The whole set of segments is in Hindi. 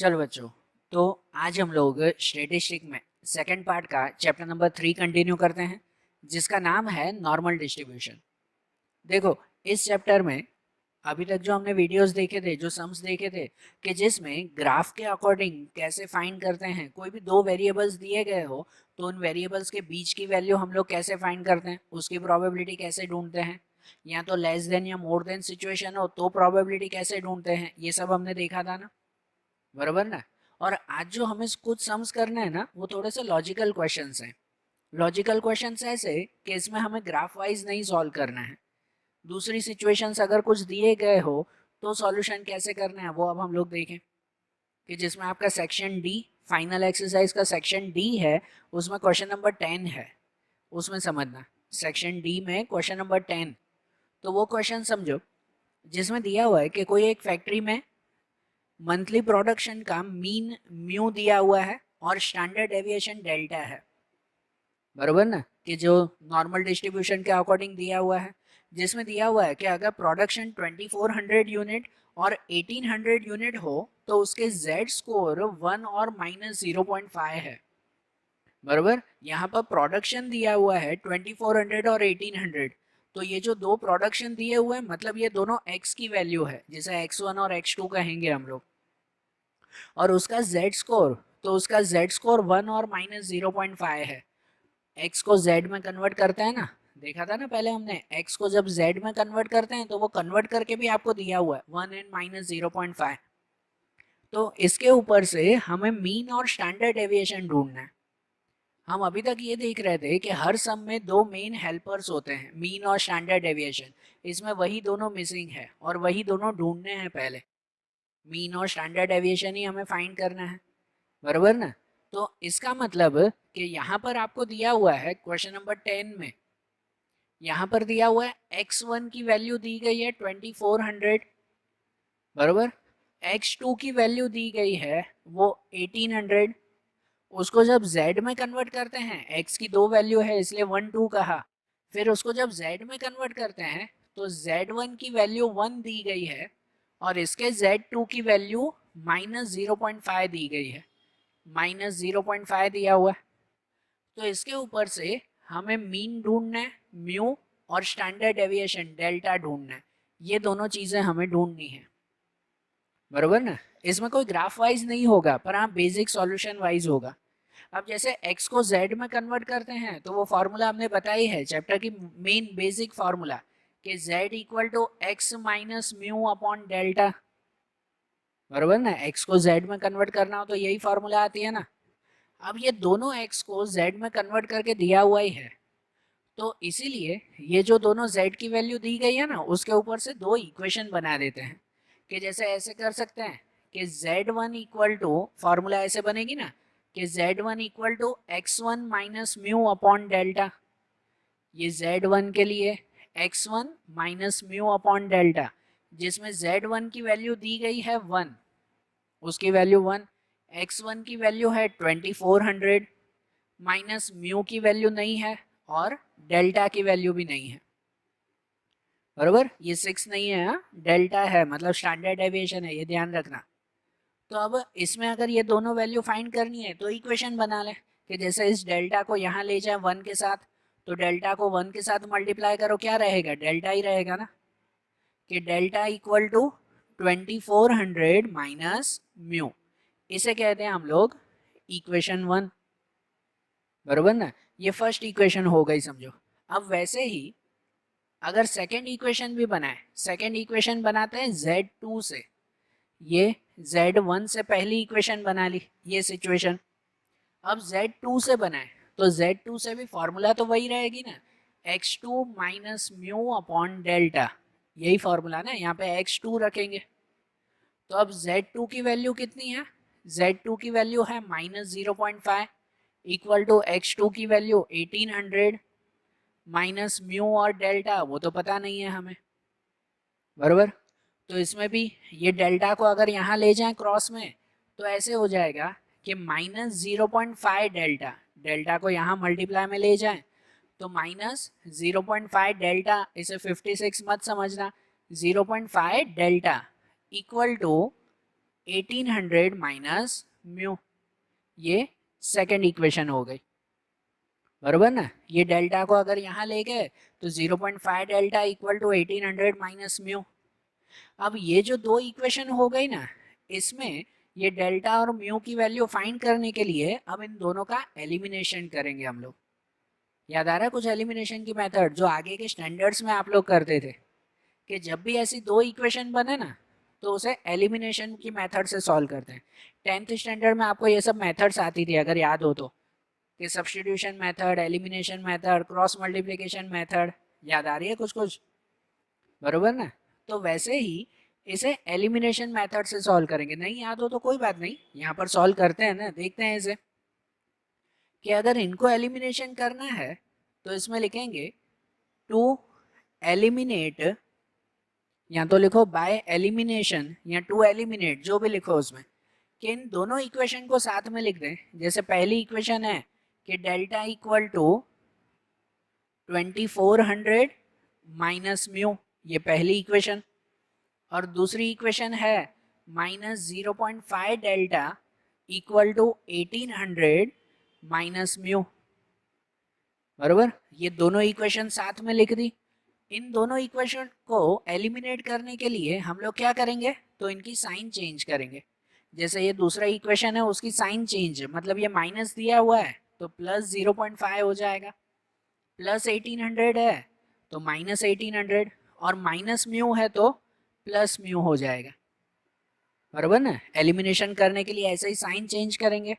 चलो बच्चों, तो आज हम लोग स्टैटिस्टिक में सेकंड पार्ट का चैप्टर नंबर 3 कंटिन्यू करते हैं, जिसका नाम है नॉर्मल डिस्ट्रीब्यूशन। देखो, इस चैप्टर में अभी तक जो हमने वीडियोस देखे थे, जो सम्स देखे थे, कि जिसमें ग्राफ के अकॉर्डिंग कैसे फाइंड करते हैं, कोई भी दो वेरिएबल्स दिए गए हो तो उन वेरिएबल्स के बीच की वैल्यू हम लोग कैसे फाइंड करते हैं, उसकी प्रोबेबिलिटी कैसे ढूंढते हैं, या तो लेस देन या मोर देन सिचुएशन हो तो प्रोबेबिलिटी कैसे ढूंढते हैं, ये सब हमने देखा था ना, बराबर ना। और आज जो हमें कुछ सम्स करना है ना, वो थोड़े से लॉजिकल क्वेश्चंस हैं। लॉजिकल क्वेश्चंस ऐसे कि इसमें हमें ग्राफ वाइज नहीं सॉल्व करना है। दूसरी सिचुएशंस अगर कुछ दिए गए हो तो सॉल्यूशन कैसे करना है वो अब हम लोग देखें, कि जिसमें आपका सेक्शन डी, फाइनल एक्सरसाइज का सेक्शन डी है, उसमें क्वेश्चन नंबर 10 है। उसमें समझना, सेक्शन डी में क्वेश्चन नंबर 10, तो वो क्वेश्चन समझो, जिसमें दिया हुआ है कि कोई एक फैक्ट्री में मंथली प्रोडक्शन का मीन म्यू दिया हुआ है और स्टैंडर्ड डेविएशन डेल्टा है, बरोबर ना, कि जो नॉर्मल डिस्ट्रीब्यूशन के अकॉर्डिंग दिया हुआ है, जिसमें दिया हुआ है कि अगर प्रोडक्शन 2400 यूनिट और 1800 यूनिट हो तो उसके z स्कोर 1 और -0.5 है, बरोबर। यहाँ पर प्रोडक्शन दिया हुआ है 2400 और 1800, तो ये जो दो प्रोडक्शन दिए हुए हैं मतलब ये दोनों x की वैल्यू है, जिसे x1 और x2 कहेंगे हम लोग, और उसका z स्कोर, तो उसका z स्कोर 1 और -0.5 है। x को z में कन्वर्ट करते हैं ना, देखा था ना पहले हमने, x को जब z में कन्वर्ट करते हैं तो वो कन्वर्ट करके भी आपको दिया हुआ है 1 एंड -0.5। तो इसके ऊपर से हमें मीन और स्टैंडर्ड डेविएशन ढूंढना है। हम अभी तक ये देख रहे थे कि हर सम में दो मेन हेल्पर्स होते हैं, मीन और स्टैंडर्ड डेविएशन। इसमें वही दोनों मिसिंग है और वही दोनों ढूंढने हैं पहले। मीन और स्टैंडर्ड डेविएशन ही हमें फाइंड करना है, बराबर ना। तो इसका मतलब कि यहाँ पर आपको दिया हुआ है क्वेश्चन नंबर 10 में, यहाँ पर दिया हुआ है x1 की वैल्यू दी गई है 2400, बराबर। x2 की वैल्यू दी गई है वो 1800। उसको जब z में कन्वर्ट करते हैं, x की दो वैल्यू है इसलिए 1 2 कहा, फिर उसको जब z में कन्वर्ट करते हैं तो z1 की वैल्यू 1 दी गई है और इसके z2 की वैल्यू -0.5 दी गई है, -0.5 दिया हुआ है। तो इसके ऊपर से हमें मीन ढूंढना है, म्यू, और स्टैंडर्ड डेविएशन डेल्टा ढूंढना है। ये दोनों चीजें हमें ढूंढनी है, बरोबर ना। इसमें कोई ग्राफ वाइज नहीं होगा पर हाँ बेसिक सॉल्यूशन वाइज होगा। अब जैसे x को z में कन्वर्ट करते हैं तो वो फार्मूला हमने बताई है, चैप्टर की मेन बेसिक फार्मूला, कि z equal to x minus mu upon delta, बरोबर ना। x को z में कन्वर्ट करना हो तो यही फार्मूला आती है ना। अब ये दोनों x को z में कन्वर्ट करके दिया हुआ ही है, तो इसीलिए ये जो दोनों z की वैल्यू दी गई है ना, उसके ऊपर से दो इक्वेशन बना देते हैं। कि जैसे ऐसे कर सकते हैं कि z1 इक्वल टू, फॉर्मूला ऐसे बनेगी ना, कि z1 equal to x1 minus mu upon delta. ये z1 के लिए x1 minus mu upon delta, जिसमें z1 की वैल्यू दी गई है 1, उसकी वैल्यू 1, x1 की वैल्यू है 2400, माइनस म्यू की वैल्यू नहीं है और डेल्टा की वैल्यू भी नहीं है, बरोबर। ये 6 नहीं है, हाँ डेल्टा है, मतलब स्टैंडर्ड डेविएशन है, ये ध्यान रखना। तो अब इसमें अगर ये दोनों वैल्यू फाइंड करनी है तो इक्वेशन बना ले, कि जैसे इस डेल्टा को यहाँ ले जाए 1 के साथ, तो डेल्टा को 1 के साथ मल्टीप्लाई करो, क्या रहेगा, डेल्टा ही रहेगा ना। कि delta equal to 2400 minus mu, इसे कहते हैं हम लोग इक्वेशन 1, बरोबर ना। ये फर्स्ट इक्वेशन हो गई समझो। अब वैसे ही अगर सेकेंड इक्वेशन भी बनाए, सेकेंड इक्वेशन बनाते हैं z2 से, ये z1 से पहली इक्वेशन बना ली, ये सिचुएशन। अब z2 से बनाए तो z2 से भी फॉर्मूला तो वही रहेगी ना, x2 minus mu upon delta, यही फॉर्मूला ना, यहाँ पे x2 रखेंगे। तो अब z2 की वैल्यू कितनी है, z2 की वैल्यू है -0.5 इक्वल टू x2 की वैल्यू 1800 माइनस म्यू और डेल्टा वो तो पता नहीं है हमें, बरोबर। तो इसमें भी ये डेल्टा को अगर यहाँ ले जाएं क्रॉस में तो ऐसे हो जाएगा कि -0.5 डेल्टा, डेल्टा को यहाँ मल्टीप्लाई में ले जाएं तो -0.5 डेल्टा, इसे 56 मत समझना, 0.5 delta equal to 1800 minus mu, ये सेकेंड इक्वेशन हो गई, बरोबर ना। ये डेल्टा को अगर यहाँ ले गए तो 0.5 delta equal to 1800 minus mu. अब ये जो दो इक्वेशन हो गई ना, इसमें ये डेल्टा और म्यू की वैल्यू फाइंड करने के लिए अब इन दोनों का एलिमिनेशन करेंगे हम लोग। याद आ रहा है कुछ एलिमिनेशन की मेथड जो आगे के स्टैंडर्ड्स में आप लोग करते थे, कि जब भी ऐसी दो इक्वेशन बने ना तो उसे एलिमिनेशन की मेथड से सॉल्व करते हैं। 10th स्टैंडर्ड में आपको ये सब मेथड्स आती थी अगर याद हो तो, कि substitution method, elimination method, cross multiplication method, याद आ रही है कुछ कुछ, बरोबर ना। तो वैसे ही इसे एलिमिनेशन मेथड से सॉल्व करेंगे। नहीं याद हो तो कोई बात नहीं, यहाँ पर सॉल्व करते हैं ना, देखते हैं इसे कि अगर इनको एलिमिनेशन करना है तो इसमें लिखेंगे टू एलिमिनेट, या तो लिखो बाय एलिमिनेशन या टू एलिमिनेट, जो भी लिखो उसमें, कि इन दोनों इक्वेशन को साथ में लिख दें। जैसे पहली इक्वेशन है कि delta equal to 2400 minus mu, ये पहली इक्वेशन, और दूसरी इक्वेशन है minus 0.5 delta equal to 1800 minus mu, बरोबर। ये दोनों इक्वेशन साथ में लिख दी। इन दोनों इक्वेशन को एलिमिनेट करने के लिए हम लोग क्या करेंगे, तो इनकी साइन चेंज करेंगे। जैसे ये दूसरा इक्वेशन है उसकी साइन चेंज, मतलब ये माइनस दिया हुआ है तो प्लस 0.5 हो जाएगा, प्लस 1800 है तो माइनस 1800, और माइनस म्यू है तो प्लस म्यू हो जाएगा, बराबर ना। एलिमिनेशन करने के लिए ऐसे ही साइन चेंज करेंगे।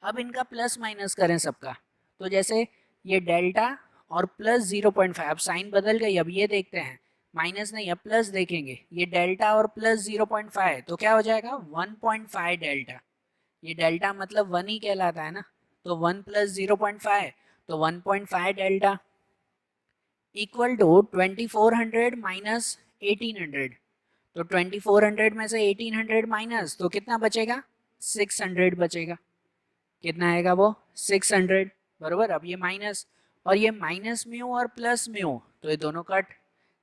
अब इनका प्लस माइनस करें सबका, तो जैसे ये डेल्टा और प्लस 0.5, अब साइन बदल गई। अब ये देखते हैं, माइनस नहीं अब प्लस देखेंगे, ये डेल्टा और प्लस 0.5 तो क्या हो जाएगा 1.5 डेल्टा। ये डेल्टा मतलब 1 ही कहलाता है ना, तो 1 प्लस 0.5 तो 1.5 डेल्टा इक्वल टू 2400 माइनस 1800। तो 2400 में से 1800 माइनस तो कितना बचेगा 600 बचेगा। कितना आएगा वो 600, बरोबर। अब ये माइनस और ये माइनस म्यू और प्लस म्यू, तो ये दोनों कट,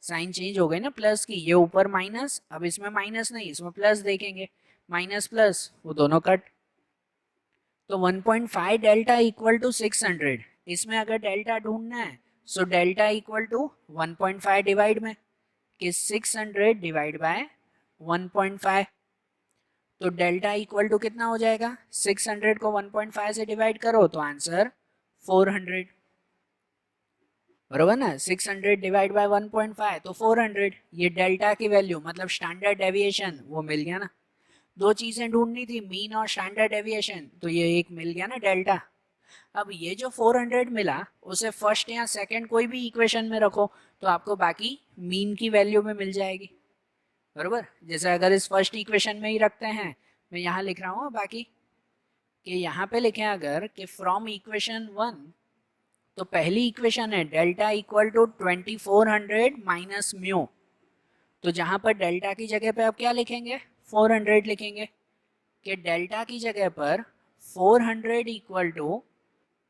साइन चेंज हो गई ना प्लस की, ये ऊपर माइनस, अब इसमें माइनस नहीं इसमें प्लस देखेंगे, माइनस प्लस वो दोनों कट। तो 1.5 डेल्टा इक्वल टू 600, इसमें अगर डेल्टा ढूंढना है so delta equal to 1.5 divide में, कि 600 डिवाइड बाय 1.5, तो डेल्टा इक्वल टू कितना हो जाएगा 600 को 1.5 से डिवाइड करो तो आंसर 400, बरोबर ना। 600 डिवाइड बाय 1.5 तो 400, ये डेल्टा की वैल्यू मतलब स्टैंडर्ड डेविएशन वो मिल गया ना। दो चीजें ढूंढनी थी, मीन और स्टैंडर्ड डेविएशन, तो ये एक मिल गया ना डेल्टा। अब ये जो 400 मिला उसे फर्स्ट या सेकंड कोई भी इक्वेशन में रखो तो आपको बाकी मीन की वैल्यू में मिल जाएगी, बरोबर। जैसे अगर इस फर्स्ट इक्वेशन में ही रखते हैं, मैं यहाँ लिख रहा हूँ बाकी, कि यहाँ पे लिखें अगर कि फ्रॉम इक्वेशन 1, तो पहली इक्वेशन है delta equal to 2400 minus mu, तो जहाँ पर डेल्टा की जगह पे आप क्या लिखेंगे 400 लिखेंगे, कि डेल्टा की जगह पर 400 इक्वल टू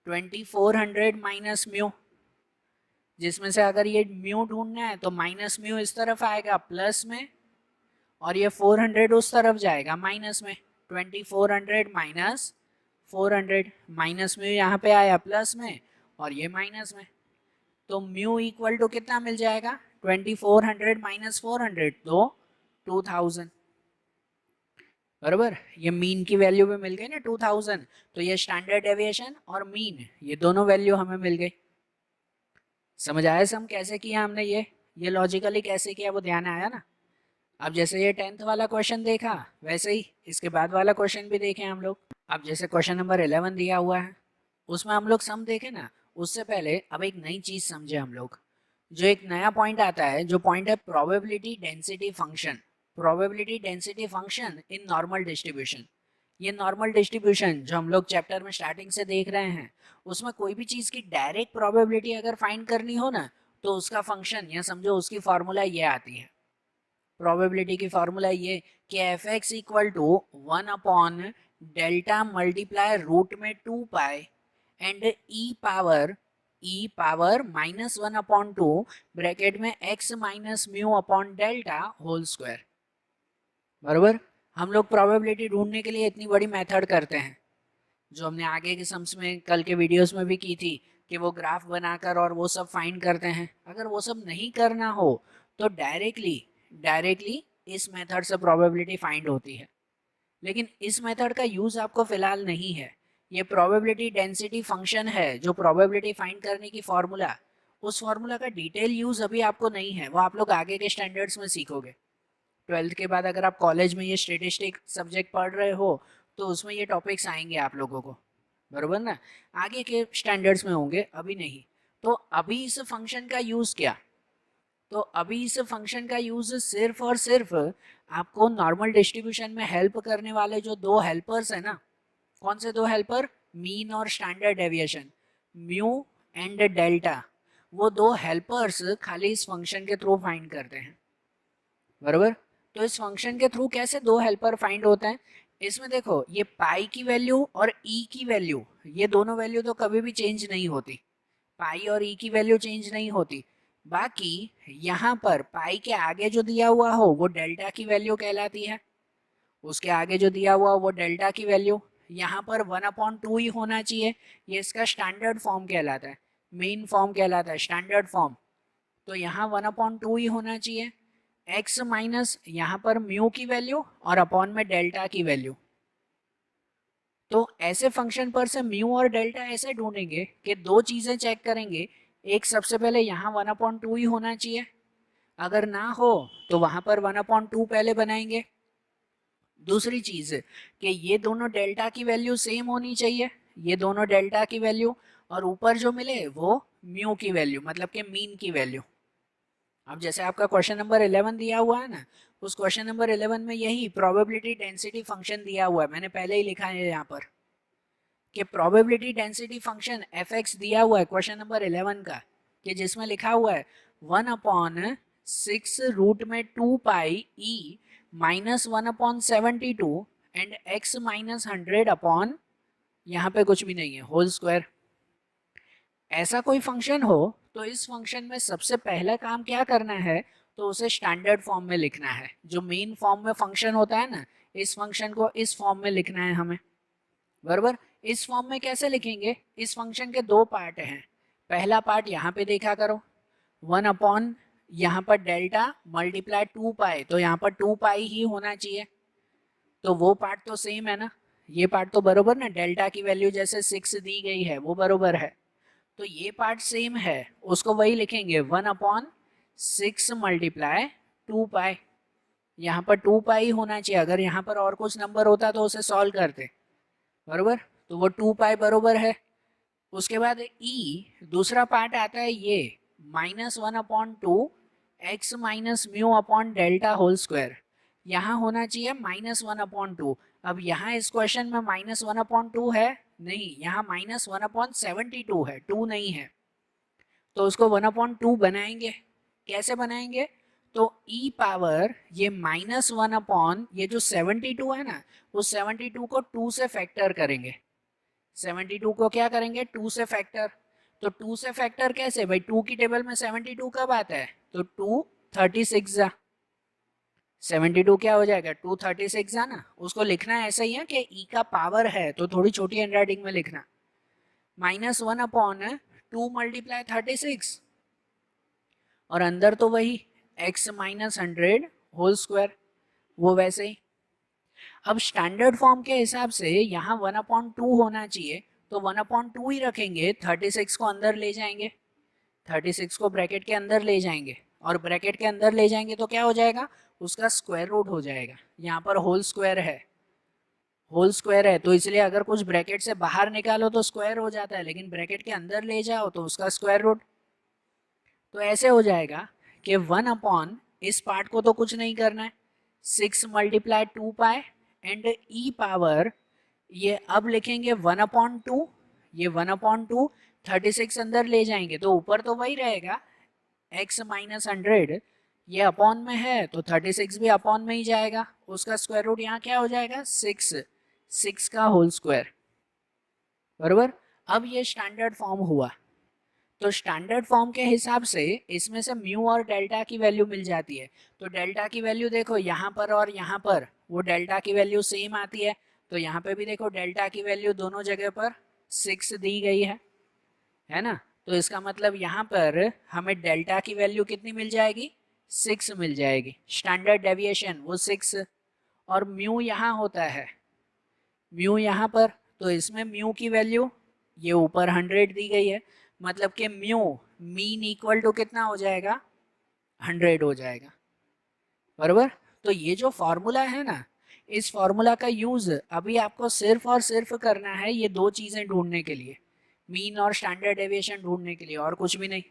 2400 माइनस म्यू, जिसमें से अगर ये म्यू ढूंढना है तो माइनस म्यू इस तरफ आएगा प्लस में, और ये 400 उस तरफ जाएगा माइनस में। 2400 माइनस 400, माइनस म्यू यहाँ पे आया प्लस में और ये माइनस में, तो म्यू इक्वल टू कितना मिल जाएगा 2400 माइनस 400 तो 2000, बरोबर। ये मीन की वैल्यू भी मिल गई ना 2000, तो ये स्टैंडर्ड डेविएशन और मीन ये दोनों वैल्यू हमें मिल गई। समझ आया सम कैसे किया हमने, ये लॉजिकली कैसे किया वो ध्यान आया ना। अब जैसे ये 10th वाला क्वेश्चन देखा वैसे ही इसके बाद वाला क्वेश्चन भी देखें हम लोग। अब जैसे क्वेश्चन नंबर 11 दिया हुआ है उसमें हम लोग सम देखें ना, उससे पहले अब एक नई चीज समझे हम लोग। जो एक नया पॉइंट आता है, जो पॉइंट है probability density function, probability density function in normal distribution. ये नॉर्मल डिस्ट्रीब्यूशन जो हम लोग चैप्टर में स्टार्टिंग से देख रहे हैं, उसमें कोई भी चीज़ की डायरेक्ट प्रोबेबिलिटी अगर फाइंड करनी हो ना तो उसका फंक्शन या समझो उसकी फॉर्मूला ये आती है। प्रोबेबिलिटी की फॉर्मूला ये कि f x equal to 1 upon delta multiply root में 2 pi and e power minus 1 upon 2 bracket में x minus mu upon delta whole square, बरोबर। हम लोग प्रोबेबिलिटी ढूंढने के लिए इतनी बड़ी मेथड करते हैं, जो हमने आगे के सम्स में कल के वीडियोस में भी की थी, कि वो ग्राफ बनाकर और वो सब फाइंड करते हैं। अगर वो सब नहीं करना हो तो डायरेक्टली डायरेक्टली इस मेथड से प्रोबेबिलिटी फाइंड होती है। लेकिन इस मेथड का यूज आपको फिलहाल नहीं है। ये प्रोबेबिलिटी डेंसिटी फंक्शन है, जो प्रोबेबिलिटी फाइंड करने की फॉर्मूला, उस फॉर्मूला का डिटेल यूज अभी आपको नहीं है, वो आप लोग आगे के स्टैंडर्ड्स में सीखोगे। 12th के बाद अगर आप कॉलेज में ये स्टेटिस्टिक सब्जेक्ट पढ़ रहे हो तो उसमें ये टॉपिक्स आएंगे आप लोगों को, बरोबर ना, आगे के स्टैंडर्ड्स में होंगे, अभी नहीं। तो अभी इस फंक्शन का यूज क्या, तो अभी इस फंक्शन का यूज सिर्फ और सिर्फ आपको नॉर्मल डिस्ट्रीब्यूशन में हेल्प करने वाले जो दो हेल्पर्स है ना, कौन से दो हेल्पर, मीन और standard deviation, mu and delta, वो दो हेल्पर्स खाली इस फंक्शन के थ्रू फाइंड करते हैं, बरोबर। तो इस फंक्शन के थ्रू कैसे दो हेल्पर फाइंड होते हैं, इसमें देखो ये पाई की वैल्यू और ई की वैल्यू, ये दोनों वैल्यू तो कभी भी चेंज नहीं होती, पाई और ई की वैल्यू चेंज नहीं होती। बाकी यहाँ पर पाई के आगे जो दिया हुआ हो वो डेल्टा की वैल्यू कहलाती है, उसके आगे जो दिया हुआ वो डेल्टा की वैल्यू, यहाँ पर 1/2 ही होना चाहिए, ये इसका स्टैंडर्ड फॉर्म कहलाता है, मेन फॉर्म कहलाता है, स्टैंडर्ड फॉर्म। तो यहाँ 1/2 ही होना चाहिए, एक्स माइनस यहाँ पर म्यू की वैल्यू और अपॉन में डेल्टा की वैल्यू। तो ऐसे फंक्शन पर से म्यू और डेल्टा ऐसे ढूंढेंगे कि दो चीजें चेक करेंगे, एक सबसे पहले यहाँ 1/2 ही होना चाहिए, अगर ना हो तो वहां पर 1/2 पहले बनाएंगे। दूसरी चीज कि ये दोनों डेल्टा की वैल्यू सेम होनी चाहिए, ये दोनों डेल्टा की वैल्यू, और ऊपर जो मिले वो म्यू की वैल्यू, मतलब कि मीन की वैल्यू। अब जैसे आपका क्वेश्चन नंबर 11 दिया हुआ है ना, उस क्वेश्चन नंबर 11 में यही प्रोबेबिलिटी डेंसिटी फंक्शन दिया हुआ है, मैंने पहले ही लिखा है यहाँ पर कि probability density function F x दिया हुआ है क्वेश्चन नंबर 11 का, कि जिसमें लिखा हुआ है 1/6 रूट में 2 pi e minus 1/72 and x minus 100 upon, यहाँ पे कुछ भी नहीं है, होल स्क्वायर। ऐसा कोई फंक्शन हो तो इस फंक्शन में सबसे पहला काम क्या करना है, तो उसे स्टैंडर्ड फॉर्म में लिखना है। जो मेन फॉर्म में फंक्शन होता है ना, इस फंक्शन को इस फॉर्म में लिखना है हमें, बराबर। इस फॉर्म में कैसे लिखेंगे, इस फंक्शन के दो पार्ट हैं। पहला पार्ट यहाँ पे देखा करो, 1/, यहाँ पर डेल्टा मल्टीप्लाई 2 पाई, तो यहाँ पर 2 पाई ही होना चाहिए, तो वो पार्ट तो सेम है ना, ये पार्ट तो बरोबर ना, डेल्टा की वैल्यू जैसे 6 दी गई है वो बरोबर है, तो ये पार्ट सेम है, उसको वही लिखेंगे 1/6 मल्टीप्लाई 2 पाई, यहाँ पर 2 पाई होना चाहिए, अगर यहाँ पर और कुछ नंबर होता तो उसे सॉल्व करते, बरोबर, तो वो 2 पाई बरोबर है। उसके बाद ई दूसरा पार्ट आता है ये -1/2 x minus mu upon delta whole square, यहाँ होना चाहिए -1/2। अब यहाँ इस क्वेश्चन में -1/2 है नहीं, यहाँ -1/72 है, 2 नहीं है, तो उसको 1/2 बनाएंगे। कैसे बनाएंगे, तो ई पावर ये -1 ये जो 72 है ना, उस 72 को 2 से फैक्टर करेंगे, 72 को क्या करेंगे, 2 से फैक्टर। तो 2 से फैक्टर कैसे भाई, 2 की टेबल में 72 कब आता है, तो 2 36 जा, 72 क्या हो जाएगा, 236 जा ना, उसको लिखना ऐसा ही है कि ई का पावर है तो थोड़ी छोटी हैंडराइटिंग में लिखना, -1/2 मल्टीप्लाई 36, और अंदर तो वही x माइनस 100 होल स्क्वायर, वो वैसे ही। अब स्टैंडर्ड फॉर्म के हिसाब से यहाँ 1/2 होना चाहिए, तो 1/2 ही रखेंगे, 36 को अंदर ले जाएंगे, 36 को ब्रैकेट के अंदर ले जाएंगे, और ब्रैकेट के अंदर ले जाएंगे तो क्या हो जाएगा, उसका स्क्वायर रूट हो जाएगा। यहाँ पर होल स्क्वायर है, होल स्क्वायर है, तो इसलिए अगर कुछ ब्रैकेट से बाहर निकालो तो स्क्वायर हो जाता है, लेकिन ब्रैकेट के अंदर ले जाओ तो उसका स्क्वायर रूट। तो ऐसे हो जाएगा कि 1/, इस पार्ट को तो कुछ नहीं करना है, 6 multiply 2 pi and e power, ये अब लिखेंगे 1/2, ये 1/2 36 अंदर ले जाएंगे तो ऊपर तो वही रहेगा x माइनस 100, ये अपॉन में है तो 36 भी अपॉन में ही जाएगा, उसका स्क्वायर रूट यहाँ क्या हो जाएगा, 6 का होल स्क्वायर, बराबर। अब ये स्टैंडर्ड फॉर्म हुआ, तो स्टैंडर्ड फॉर्म के हिसाब से इसमें से म्यू और डेल्टा की वैल्यू मिल जाती है। तो डेल्टा की वैल्यू देखो यहाँ पर और यहाँ पर वो डेल्टा की वैल्यू सेम आती है, तो यहाँ पे भी देखो डेल्टा की वैल्यू दोनों जगह पर 6 दी गई है ना। तो इसका मतलब यहाँ पर हमें डेल्टा की वैल्यू कितनी मिल जाएगी, 6 मिल जाएगी। स्टैंडर्ड डेविएशन वो 6, और म्यू यहाँ होता है, म्यू यहाँ पर, तो इसमें म्यू की वैल्यू ये ऊपर 100 दी गई है, मतलब कि म्यू मीन इक्वल टू कितना हो जाएगा, 100 हो जाएगा, बराबर। तो ये जो फॉर्मूला है ना, इस फॉर्मूला का यूज अभी आपको सिर्फ और सिर्फ करना है ये दो चीजें ढूंढने के लिए, मीन और स्टैंडर्ड डेविएशन ढूंढने के लिए, और कुछ भी नहीं,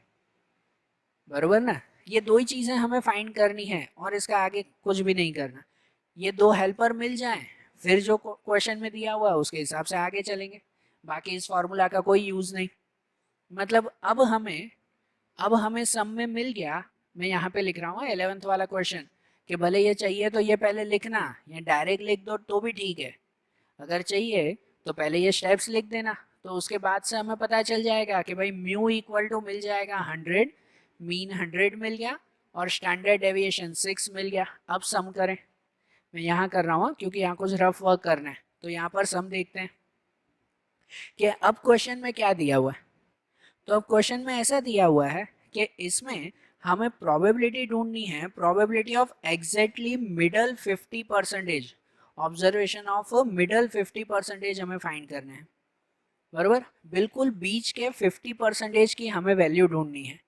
बराबर ना। ये दो ही चीजें हमें फाइंड करनी है और इसका आगे कुछ भी नहीं करना। ये दो हेल्पर मिल जाएं, फिर जो क्वेश्चन में दिया हुआ है उसके हिसाब से आगे चलेंगे, बाकी इस फॉर्मूला का कोई यूज नहीं। मतलब अब हमें सम में मिल गया। मैं यहाँ पे लिख रहा हूँ 11th वाला क्वेश्चन, कि भले ये चाहिए तो ये पहले लिखना या डायरेक्ट लिख दो तो भी ठीक है, अगर चाहिए तो पहले ये स्टेप्स लिख देना, तो उसके बाद से हमें पता चल जाएगा कि भाई म्यू इक्वल टू मिल जाएगा 100, मीन 100 मिल गया और स्टैंडर्ड डेविएशन 6 मिल गया। अब सम करें, मैं यहाँ कर रहा हूँ क्योंकि यहाँ कुछ रफ वर्क करना है, तो यहाँ पर सम देखते हैं कि अब क्वेश्चन में क्या दिया हुआ है। तो अब क्वेश्चन में ऐसा दिया हुआ है कि इसमें हमें प्रोबेबिलिटी ढूंढनी है, probability of exactly middle 50%, observation of middle 50% हमें फाइंड करना है, बराबर। बिल्कुल बीच के 50% की हमें वैल्यू ढूंढनी है।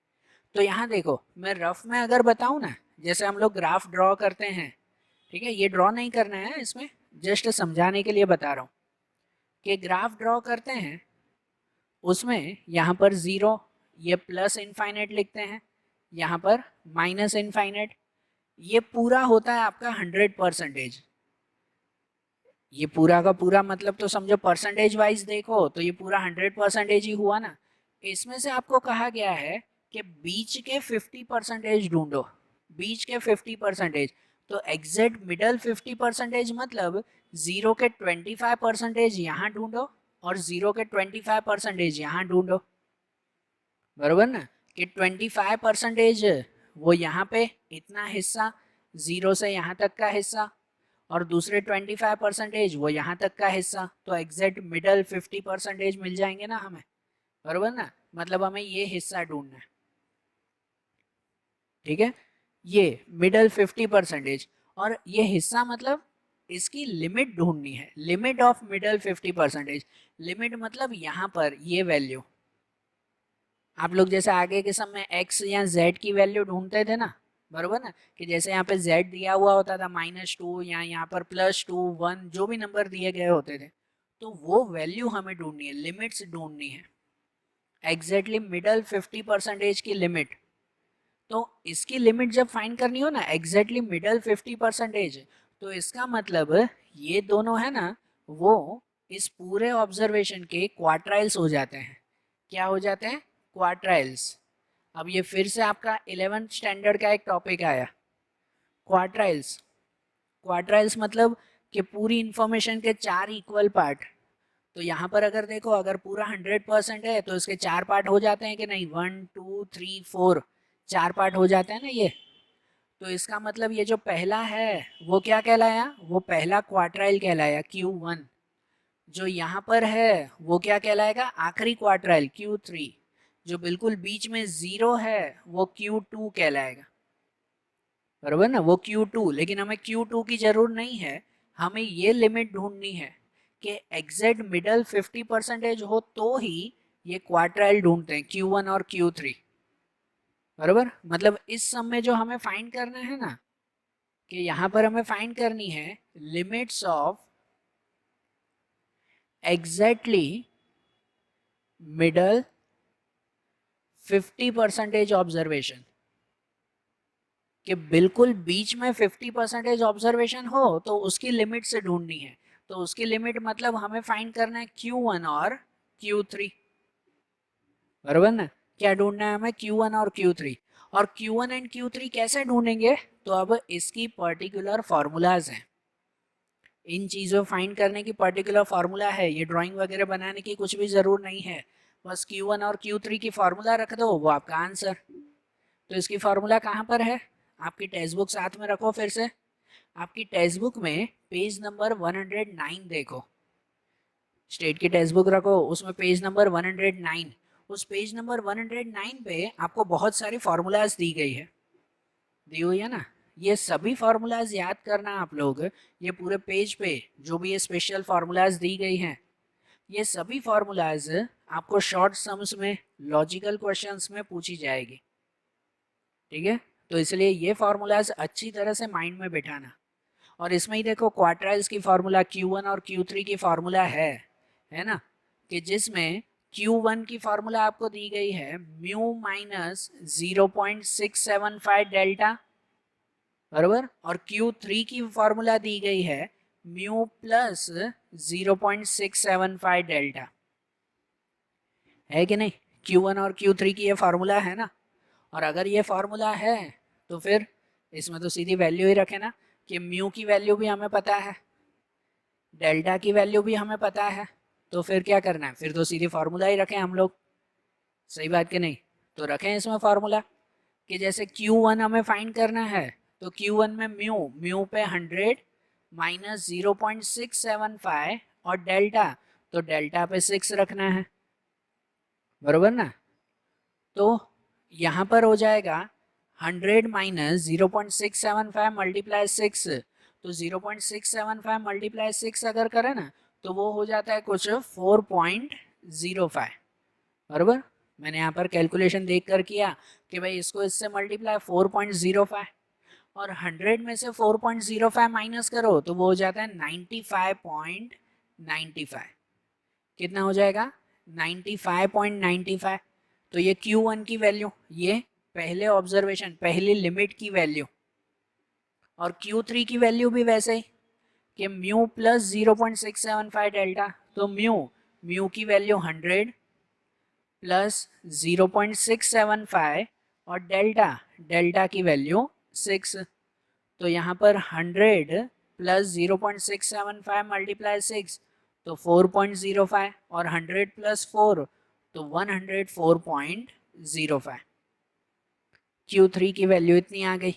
तो यहाँ देखो, मैं रफ में अगर बताऊँ ना, जैसे हम लोग ग्राफ ड्रॉ करते हैं, ठीक है, ये ड्रॉ नहीं करना है, इसमें जस्ट समझाने के लिए बता रहा हूँ कि ग्राफ ड्रॉ करते हैं, उसमें यहाँ पर 0, ये प्लस इनफाइनाइट लिखते हैं, यहाँ पर माइनस इनफाइनाइट, ये पूरा होता है आपका 100%। ये पूरा का पूरा मतलब तो समझो परसेंटेज वाइज देखो तो ये पूरा 100% ही हुआ ना। इसमें से आपको कहा गया है कि बीच के 50% ढूंढो, बीच के 50%। तो एग्जैक्ट मिडल 50% मतलब 0 के 25% यहाँ ढूंढो और 0 के 25% यहाँ ढूंढो, बराबर ना। कि 25% वो यहाँ पे इतना हिस्सा, 0 से यहाँ तक का हिस्सा, और दूसरे 25% वो यहाँ तक का हिस्सा, तो एग्जैक्ट मिडल 50% मिल जाएंगे ना हमें, बराबर ना। मतलब हमें ये हिस्सा ढूंढना है, ठीक है, ये मिडल 50%, और ये हिस्सा मतलब इसकी लिमिट ढूंढनी है, लिमिट ऑफ मिडल 50%। लिमिट मतलब यहाँ पर ये वैल्यू, आप लोग जैसे आगे के समय x या z की वैल्यू ढूंढते थे ना, बरोबर ना, कि जैसे यहाँ पे z दिया हुआ होता था -2 या यहाँ पर +2 1 जो भी नंबर दिए गए होते थे, तो वो वैल्यू हमें ढूंढनी है, लिमिट्स ढूंढनी है, एग्जैक्टली मिडल 50% की लिमिट। तो इसकी लिमिट जब फाइंड करनी हो ना, एग्जैक्टली मिडल 50%, तो इसका मतलब ये दोनों है ना, वो इस पूरे ऑब्जर्वेशन के क्वार्टाइल्स हो जाते हैं। क्या हो जाते हैं, क्वार्टाइल्स। अब ये फिर से आपका 11th स्टैंडर्ड का एक टॉपिक आया, क्वार्टाइल्स। क्वार्टाइल्स मतलब कि पूरी इंफॉर्मेशन के 4 इक्वल पार्ट। तो यहाँ पर अगर देखो, अगर पूरा 100% है तो इसके 4 पार्ट हो जाते हैं कि नहीं, 1 2 3 4, 4 पार्ट हो जाते हैं ना ये। तो इसका मतलब ये जो पहला है वो क्या कहलाया, वो पहला क्वार्टाइल कहलाया Q1। जो यहाँ पर है वो क्या कहलाएगा, आखिरी क्वार्टाइल Q3। जो बिल्कुल बीच में 0 है वो Q2 कहलाएगा, बराबर ना, वो Q2। लेकिन हमें Q2 की जरूरत नहीं है, हमें ये लिमिट ढूंढनी है कि एग्जैक्ट मिडल 50% हो तो ही ये क्वार्टाइल ढूंढते हैं, Q1 और Q3, बराबर। मतलब इस सम में जो हमें फाइंड करना है ना, कि यहाँ पर हमें फाइंड करनी है limits of exactly middle 50% observation, कि बिल्कुल बीच में 50% ऑब्जर्वेशन हो तो उसकी लिमिट से ढूंढनी है। तो उसकी लिमिट मतलब हमें फाइंड करना है Q1 और Q3, बराबर ना। क्या ढूंढना है हमें, Q1 और Q3। और Q1 एंड Q3 कैसे ढूंढेंगे, तो अब इसकी पर्टिकुलर फॉर्मूलाज हैं, इन चीज़ों फाइंड करने की पर्टिकुलर फार्मूला है, ये ड्राइंग वगैरह बनाने की कुछ भी ज़रूर नहीं है। बस Q1 और Q3 की फार्मूला रख दो, वो आपका आंसर। तो इसकी फार्मूला कहाँ पर है? आपकी टेक्स्ट बुक साथ में रखो फिर से। आपकी टेक्स्ट बुक में पेज नंबर 109 देखो, स्टेट की टेक्स्ट बुक रखो, उसमें पेज नंबर 109। उस पेज नंबर 109 पे आपको बहुत सारी फार्मूलाज दी गई है, दी हुई है ना। ये सभी फार्मूलाज याद करना आप लोग। ये पूरे पेज पे जो भी ये स्पेशल फार्मूलाज दी गई हैं, ये सभी फार्मूलाज आपको शॉर्ट सम्स में, लॉजिकल क्वेश्चंस में पूछी जाएगी, ठीक है। तो इसलिए ये फार्मूलाज अच्छी तरह से माइंड में बिठाना। और इसमें ही देखो क्वार्टाइल्स की फार्मूला Q1 और Q3 की फार्मूला है ना, कि जिसमें Q1 की फार्मूला आपको दी गई है म्यू माइनस 0.675 डेल्टा, बराबर। और Q3 की फार्मूला दी गई है म्यू प्लस 0.675 डेल्टा, है कि नहीं? Q1 और Q3 की ये फार्मूला है ना। और अगर ये फार्मूला है तो फिर इसमें तो सीधी वैल्यू ही रखे ना, कि म्यू की वैल्यू भी हमें पता है, डेल्टा की वैल्यू भी हमें पता है, तो फिर क्या करना है? फिर तो सीधी फार्मूला ही रखें हम लोग, सही बात कि नहीं? तो रखें इसमें फार्मूला कि जैसे Q1 हमें फाइंड करना है, तो Q1 में म्यू पे 100 माइनस 0.675 और डेल्टा, तो डेल्टा पे 6 रखना है, बरोबर ना। तो यहाँ पर हो जाएगा 100 माइनस 0.675 मल्टीप्लाई 6, तो 0.675 मल्टीप्लाई 6 अगर करें ना, तो वो हो जाता है कुछ 4.05, बराबर। मैंने यहाँ पर कैलकुलेशन देख कर किया कि भाई इसको इससे मल्टीप्लाई 4.05, और 100 में से 4.05 माइनस करो तो वो हो जाता है 95.95। कितना हो जाएगा? 95.95। तो ये Q1 की वैल्यू, ये पहले ऑब्जर्वेशन, पहली लिमिट की वैल्यू। और Q3 की वैल्यू भी वैसे ही, कि म्यू प्लस 0.675 डेल्टा, तो म्यू की वैल्यू 100 प्लस 0.675 और डेल्टा की वैल्यू 6। तो यहाँ पर 100 प्लस 0.675 मल्टीप्लाई 6, तो 4.05, और 100 प्लस 4, तो 104.05। Q3 की वैल्यू इतनी आ गई,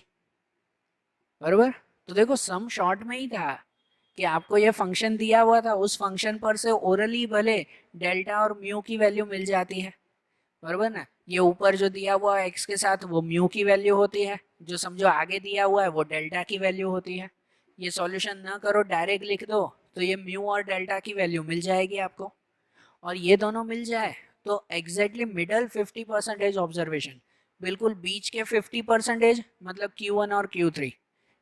बरोबर। तो देखो सम शॉर्ट में ही था कि आपको ये फंक्शन दिया हुआ था, उस फंक्शन पर से ओरली भले डेल्टा और म्यू की वैल्यू मिल जाती है, बरोबर ना। ये ऊपर जो दिया हुआ है x के साथ, वो म्यू की वैल्यू होती है, जो समझो आगे दिया हुआ है वो डेल्टा की वैल्यू होती है। ये सॉल्यूशन ना करो, डायरेक्ट लिख दो, तो ये म्यू और डेल्टा की वैल्यू मिल जाएगी आपको। और ये दोनों मिल जाए तो एग्जैक्टली मिडल 50% ऑब्जर्वेशन, बिल्कुल बीच के 50%, मतलब Q1 और Q3।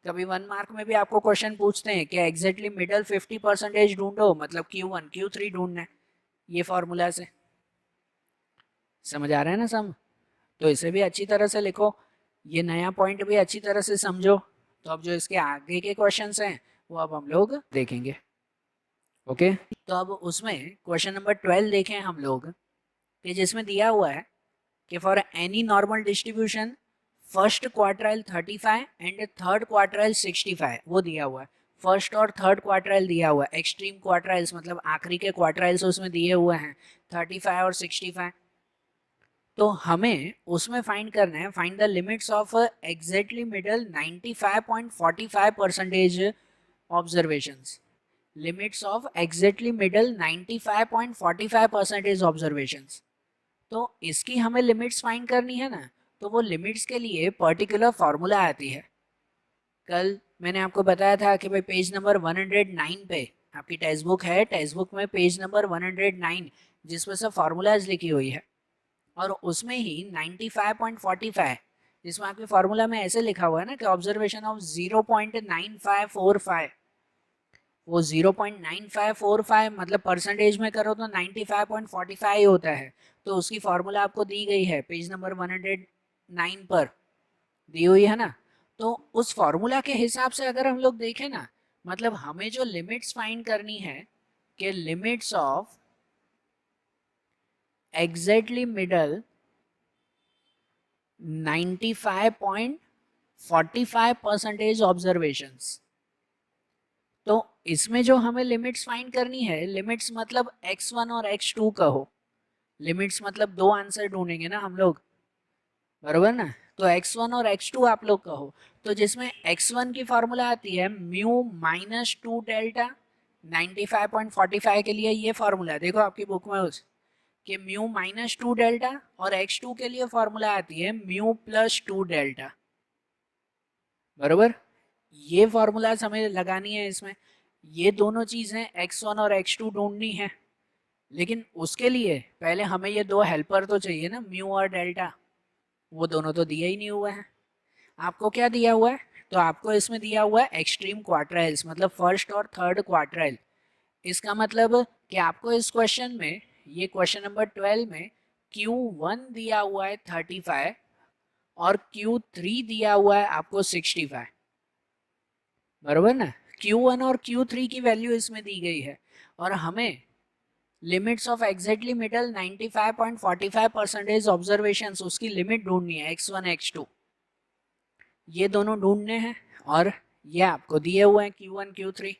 कभी 1 मार्क में भी आपको क्वेश्चन पूछते हैं कि एग्जैक्टली मिडल 50% ढूंढो, मतलब Q1 Q3 ढूंढना है, ये फॉर्मूला से। समझ आ रहा है ना सम? तो इसे भी अच्छी तरह से लिखो, ये नया पॉइंट भी अच्छी तरह से समझो। तो अब जो इसके आगे के क्वेश्चंस हैं वो अब हम लोग देखेंगे, ओके। तो अब उसमें क्वेश्चन नंबर 12 देखें हम लोग, कि जिसमें दिया हुआ है कि for any normal distribution first quartile 35 and third quartile 65, वो दिया हुआ है। फर्स्ट और थर्ड क्वार्टाइल दिया हुआ है, एक्सट्रीम क्वार्टाइल्स मतलब आखिरी के क्वार्टाइल्स उसमें दिए हुए हैं 35 और 65। तो हमें उसमें फाइंड करना है, find the limits of exactly middle 95.45% observations, limits of exactly middle 95.45% observations. तो इसकी हमें लिमिट्स फाइंड करनी है ना, तो वो लिमिट्स के लिए पर्टिकुलर फार्मूला आती है। कल मैंने आपको बताया था कि भाई पेज नंबर 109 पे आपकी टेक्स्ट बुक है, टेक्स्ट बुक में पेज नंबर 109 जिसमें से फार्मूलाज लिखी हुई है, और उसमें ही 95.45, जिसमें आपके फार्मूला में ऐसे लिखा हुआ है ना कि ऑब्जर्वेशन ऑफ 0.9545, वो 0.9545 मतलब परसेंटेज में करो तो 95.45 होता है। तो उसकी फार्मूला आपको दी गई है पेज नंबर 109 पर दी हुई है ना। तो उस फार्मूला के हिसाब से अगर हम लोग देखें ना, मतलब हमें जो लिमिट्स फाइंड करनी है कि limits of exactly middle 95.45% observations. तो इसमें जो हमें लिमिट्स फाइंड करनी है, लिमिट्स मतलब x1 और x2 कहो, लिमिट्स मतलब दो आंसर ढूंढेंगे ना हम लोग, बराबर ना। तो x1 और x2 आप लोग कहो, तो जिसमें x1 की फॉर्मूला आती है म्यू माइनस टू डेल्टा, 95.45 के लिए ये फॉर्मूला देखो आपकी बुक में उस कि म्यू माइनस टू डेल्टा, और x2 के लिए फॉर्मूला आती है म्यू प्लस टू डेल्टा, बराबर। ये फॉर्मूलाज हमें लगानी है इसमें, ये दोनों चीजें x1 और x2 ढूंढनी है। लेकिन उसके लिए पहले हमें ये दो हेल्पर तो चाहिए ना, म्यू और डेल्टा, वो दोनों तो दिया ही नहीं हुआ है। आपको क्या दिया हुआ है, तो आपको इसमें दिया हुआ है एक्सट्रीम क्वार्टाइल्स, मतलब फर्स्ट और थर्ड क्वार्टाइल। इसका मतलब कि आपको इस क्वेश्चन में, ये क्वेश्चन नंबर 12 में Q1 दिया हुआ है 35 और Q3 दिया हुआ है आपको 65, बराबर ना। Q1 और Q3 की वैल्यू इसमें दी गई है, और हमें limits of exactly middle 95.45% observations, उसकी लिमिट ढूंढनी है x1 x2, ये दोनों ढूंढने हैं, और ये आपको दिए हुए हैं Q1 Q3।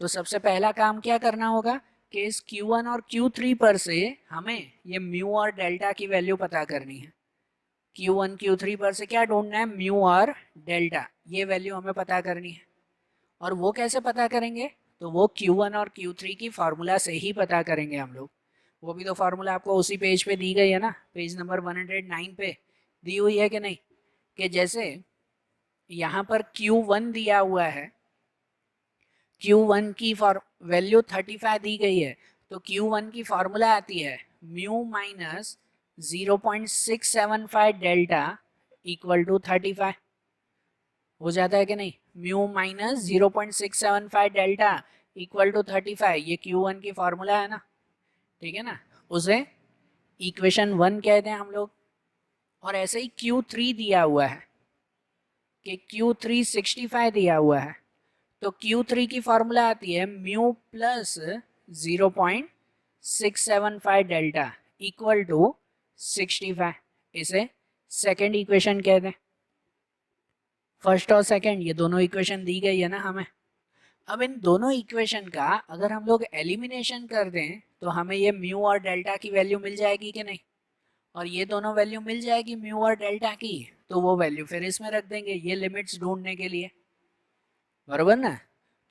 तो सबसे पहला काम क्या करना होगा कि इस Q1 और Q3 पर से हमें ये म्यू और डेल्टा की वैल्यू पता करनी है। Q1 Q3 पर से क्या ढूंढना है, म्यू और डेल्टा, ये वैल्यू हमें पता करनी है। और वो कैसे पता करेंगे, तो वो Q1 और Q3 की फार्मूला से ही पता करेंगे हम लोग। वो भी तो फार्मूला आपको उसी पेज पे दी गई है ना, पेज नंबर 109 पे दी हुई है कि नहीं, कि जैसे यहाँ पर Q1 दिया हुआ है, Q1 की वैल्यू 35 दी गई है, तो Q1 की फार्मूला आती है mu minus 0.675 delta equal to 35, हो जाता है कि नहीं। Mu minus 0.675 delta equal to 35, ये Q1 की फार्मूला है ना, ठीक है ना, उसे इक्वेशन 1 कहते हैं हम लोग। और ऐसे ही Q3 दिया हुआ है कि Q3 65 दिया हुआ है, तो Q3 की फार्मूला आती है mu plus 0.675 delta equal to 65, इसे सेकेंड इक्वेशन कहते हैं। फर्स्ट और सेकेंड ये दोनों इक्वेशन दी गई है ना हमें। अब इन दोनों इक्वेशन का अगर हम लोग एलिमिनेशन कर दें तो हमें ये म्यू और डेल्टा की वैल्यू मिल जाएगी कि नहीं, और ये दोनों वैल्यू मिल जाएगी म्यू और डेल्टा की, तो वो वैल्यू फिर इसमें रख देंगे ये लिमिट्स ढूंढने के लिए, बराबर ना।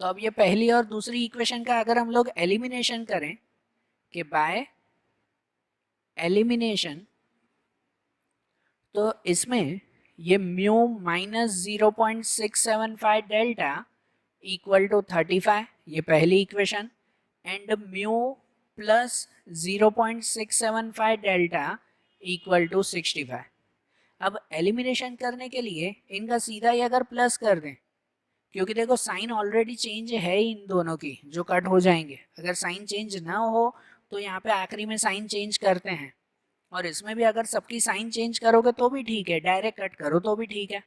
तो अब ये पहली और दूसरी इक्वेशन का अगर हम लोग एलिमिनेशन करें कि बाय एलिमिनेशन, तो इसमें ये mu minus 0.675 delta equal to 35, ये पहली equation, and mu plus 0.675 delta equal to 65। अब एलिमिनेशन करने के लिए इनका सीधा ही अगर प्लस कर दें, क्योंकि देखो साइन ऑलरेडी चेंज है इन दोनों की जो कट हो जाएंगे, अगर साइन चेंज ना हो तो यहाँ पे आखिरी में साइन चेंज करते हैं, और इसमें भी अगर सबकी साइन चेंज करोगे तो भी ठीक है, डायरेक्ट कट करो तो भी ठीक है।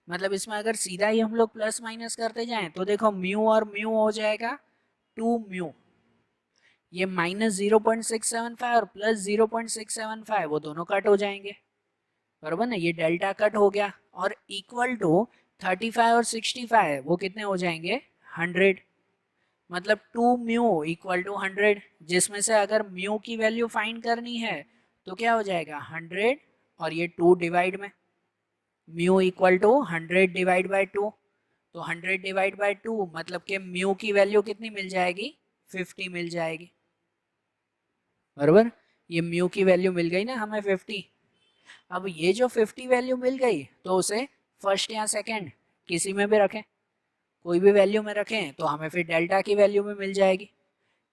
मतलब इसमें अगर सीधा ही हम लोग प्लस माइनस करते जाएं तो देखो म्यू और म्यू हो जाएगा 2 म्यू, ये माइनस 0.675 और प्लस 0.675 वो दोनों कट हो जाएंगे, बराबर ना, ये डेल्टा कट हो गया, और इक्वल टू 35 और 65 वो कितने हो जाएंगे 100, मतलब 2 म्यू इक्वल टू 100, जिसमें से अगर म्यू की वैल्यू फाइंड करनी है तो क्या हो जाएगा 100 और ये 2 डिवाइड में, mu equal to 100 divide by 2, तो 100 डिवाइड बाई 2 मतलब कि म्यू की वैल्यू कितनी मिल जाएगी 50 मिल जाएगी, बराबर। ये म्यू की वैल्यू मिल गई ना हमें 50। अब ये जो 50 वैल्यू मिल गई तो उसे फर्स्ट या सेकंड किसी में भी रखें, कोई भी वैल्यू में रखें तो हमें फिर डेल्टा की वैल्यू में मिल जाएगी।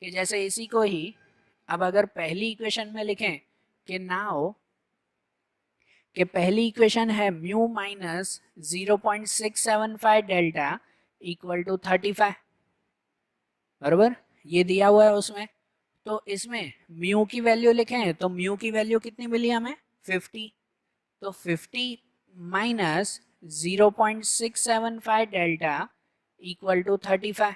कि जैसे इसी को ही अब अगर पहली इक्वेशन में लिखें कि नाउ कि पहली इक्वेशन है mu minus 0.675 delta equal to 35, बराबर, ये दिया हुआ है उसमें। तो इसमें म्यू की वैल्यू लिखें तो म्यू की वैल्यू कितनी मिली हमें 50, तो 50 माइनस 0.675 डेल्टा इक्वल टू 35,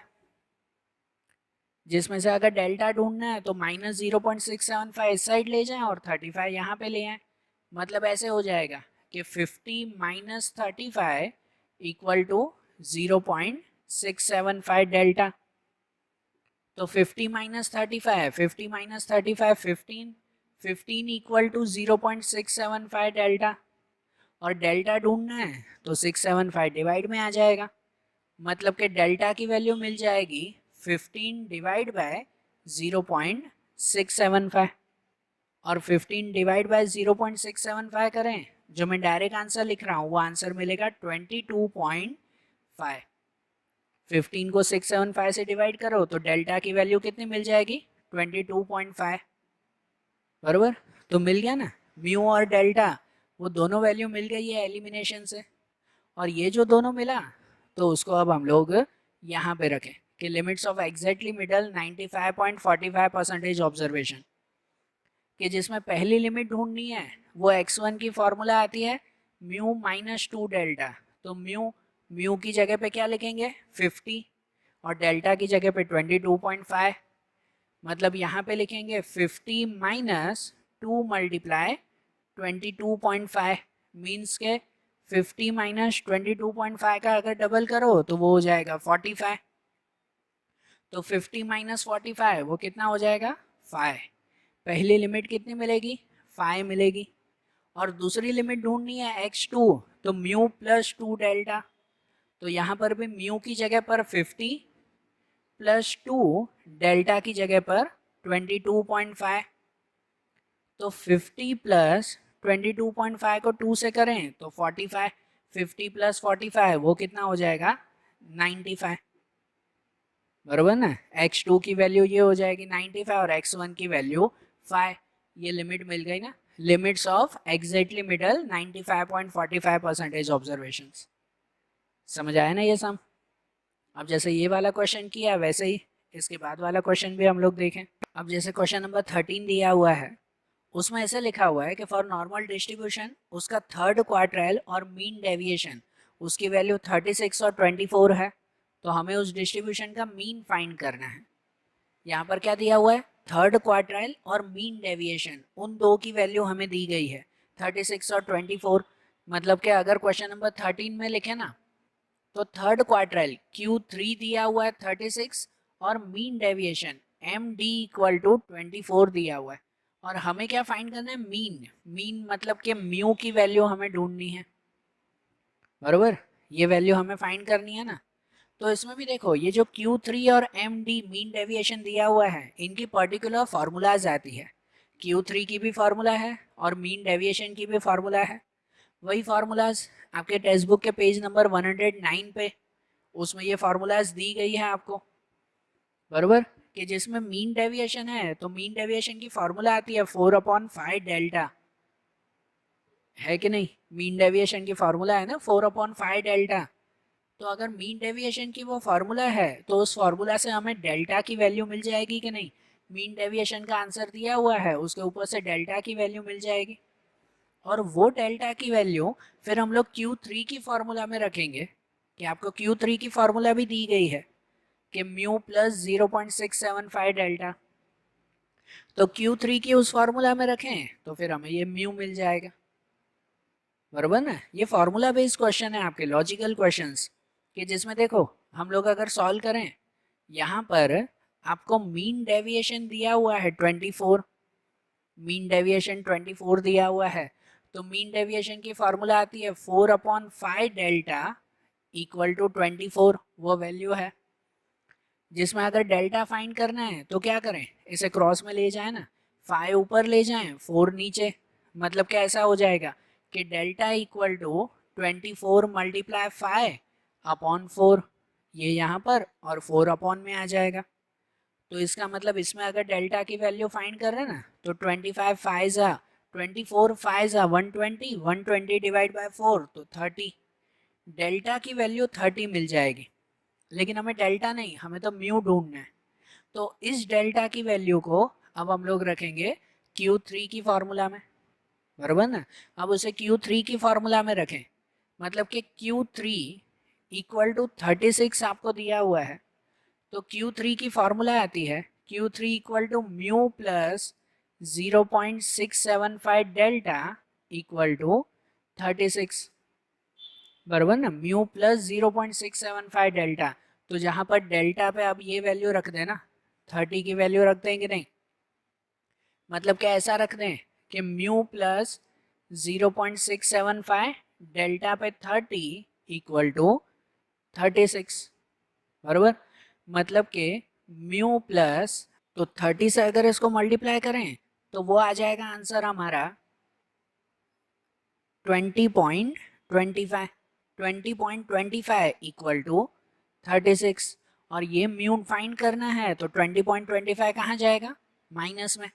जिसमें से अगर डेल्टा ढूंढना है तो माइनस 0.675 इस साइड ले जाएं और 35 यहाँ पे ले आए, मतलब ऐसे हो जाएगा कि 50 माइनस 35 इक्वल टू 0.675 डेल्टा। तो 50 minus 35, 50 minus 35 15, 15 equal to 0.675 delta, और डेल्टा ढूंढना है तो 675 डिवाइड में आ जाएगा, मतलब कि डेल्टा की वैल्यू मिल जाएगी 15 डिवाइड बाय 0.675, और 15 डिवाइड बाय 0.675 करें, जो मैं डायरेक्ट आंसर लिख रहा हूँ वो आंसर मिलेगा 22.5। 15 को 675 से डिवाइड करो तो डेल्टा की वैल्यू कितनी मिल जाएगी, 22.5, बराबर। तो मिल गया ना, म्यू और डेल्टा वो दोनों वैल्यू मिल गई है एलिमिनेशन से, और ये जो दोनों मिला तो उसको अब हम लोग यहाँ पे रखें कि limits of exactly middle 95.45% observation, कि जिसमें पहली लिमिट ढूंढनी है वो x1 की फॉर्मूला आती है म्यू माइनस 2 डेल्टा, तो म्यू की जगह पे क्या लिखेंगे 50, और डेल्टा की जगह पे 22.5, मतलब यहाँ पे लिखेंगे 50 माइनस 2 मल्टीप्लाई 22.5, मीन्स के 50 माइनस 22.5 का अगर डबल करो तो वो हो जाएगा 45, तो 50 माइनस 45 वो कितना हो जाएगा 5। पहली लिमिट कितनी मिलेगी 5 मिलेगी, और दूसरी लिमिट ढूंढनी है x2, तो म्यू प्लस 2 डेल्टा, तो यहाँ पर भी म्यू की जगह पर 50 प्लस 2 डेल्टा की जगह पर 22.5, तो 50 प्लस 22.5 को 2 से करें तो 45, 50 प्लस 45 वो कितना हो जाएगा 95, बराबर ना। x2 की वैल्यू ये हो जाएगी 95 और x1 की वैल्यू 5, ये लिमिट मिल गई ना, limits of exactly middle 95.45% observations. समझ आया ना ये सम। अब जैसे ये वाला क्वेश्चन किया वैसे ही इसके बाद वाला क्वेश्चन भी हम लोग देखें। अब जैसे क्वेश्चन नंबर 13 दिया हुआ है, उसमें ऐसे लिखा हुआ है कि फॉर नॉर्मल डिस्ट्रीब्यूशन उसका थर्ड क्वार्टाइल और मीन डेविएशन उसकी वैल्यू 36 और 24 है, तो हमें उस डिस्ट्रीब्यूशन का मीन फाइंड करना है। यहाँ पर क्या दिया हुआ है, थर्ड क्वार्टाइल और मीन डेविएशन, उन दो की वैल्यू हमें दी गई है 36 और 24, मतलब कि अगर क्वेश्चन नंबर 13 में लिखे ना तो थर्ड क्वार्टाइल Q3 दिया हुआ है 36 और mean deviation MD equal to 24 दिया हुआ है, और हमें क्या फाइंड करना है मीन, मीन मतलब कि म्यू की वैल्यू हमें ढूंढनी है, बराबर, ये वैल्यू हमें फाइंड करनी है ना। तो इसमें भी देखो ये जो Q3 और MD मीन डेविएशन दिया हुआ है इनकी पर्टिकुलर फार्मूलाज आती है, Q3 की भी फार्मूला है और मीन डेविएशन की भी फार्मूला है, वही फार्मूलाज आपके टेक्स्ट बुक के पेज नंबर 109 पे उसमें ये फार्मूलाज दी गई है आपको, बराबर, कि जिसमें मीन डेविएशन है तो मीन डेविएशन की फार्मूला आती है 4/5 डेल्टा, है कि नहीं, मीन डेविएशन की फार्मूला है ना 4/5 डेल्टा। तो अगर मीन डेविएशन की वो फार्मूला है तो उस फार्मूला से हमें डेल्टा की वैल्यू मिल जाएगी कि नहीं, मीन डेविएशन का आंसर दिया हुआ है उसके ऊपर से डेल्टा की वैल्यू मिल जाएगी, और वो डेल्टा की वैल्यू फिर हम लोग Q3 की फार्मूला में रखेंगे, कि आपको Q3 की फार्मूला भी दी गई है कि म्यू प्लस 0.675 डेल्टा, तो Q3 की उस फार्मूला में रखें तो फिर हमें ये म्यू मिल जाएगा, बराबर ना। ये फार्मूला बेस्ड क्वेश्चन है आपके लॉजिकल क्वेश्चंस, कि जिसमें देखो हम लोग अगर सॉल्व करें, यहाँ पर आपको मीन डेविएशन दिया हुआ है 24, मीन डेविएशन 24 दिया हुआ है, तो मीन डेविएशन की फार्मूला आती है 4/5 डेल्टा इक्वल टू 24, वो वैल्यू है, जिसमें अगर डेल्टा फाइंड करना है तो क्या करें, इसे क्रॉस में ले जाए ना, 5 ऊपर ले जाएं 4 नीचे, मतलब क्या ऐसा हो जाएगा कि delta equal to 24 multiply 5 upon 4, ये यहाँ पर और 4 अपॉन में आ जाएगा, तो इसका मतलब इसमें अगर डेल्टा की वैल्यू फाइंड कर रहे हैं ना तो 25 5 जा 24 5 जा 120, 120 डिवाइड बाय 4 तो 30, डेल्टा की वैल्यू 30 मिल जाएगी, लेकिन हमें डेल्टा नहीं, हमें तो म्यू ढूंढना है, तो इस डेल्टा की वैल्यू को अब हम लोग रखेंगे Q3 की फार्मूला में, बराबर ना। अब उसे Q3 की फार्मूला में रखें, मतलब कि Q3 इक्वल टू 36 आपको दिया हुआ है, तो Q3 की फार्मूला आती है Q3 equal to mu plus 0.675 delta equal to 36, बराबर ना, म्यू प्लस 0.675 डेल्टा, तो जहां पर डेल्टा पे अब ये वैल्यू रख देना 30 की वैल्यू रख देंगे नहीं, मतलब क्या ऐसा रख दें कि म्यू प्लस 0.675 डेल्टा पे 30 इक्वल टू 36, बराबर। मतलब कि म्यू प्लस, तो 30 से अगर इसको मल्टीप्लाई करें तो वो आ जाएगा आंसर हमारा 20.25, 20.25 इक्वल टू 36। और ये म्यू फाइंड करना है तो 20.25 कहाँ जाएगा, माइनस में,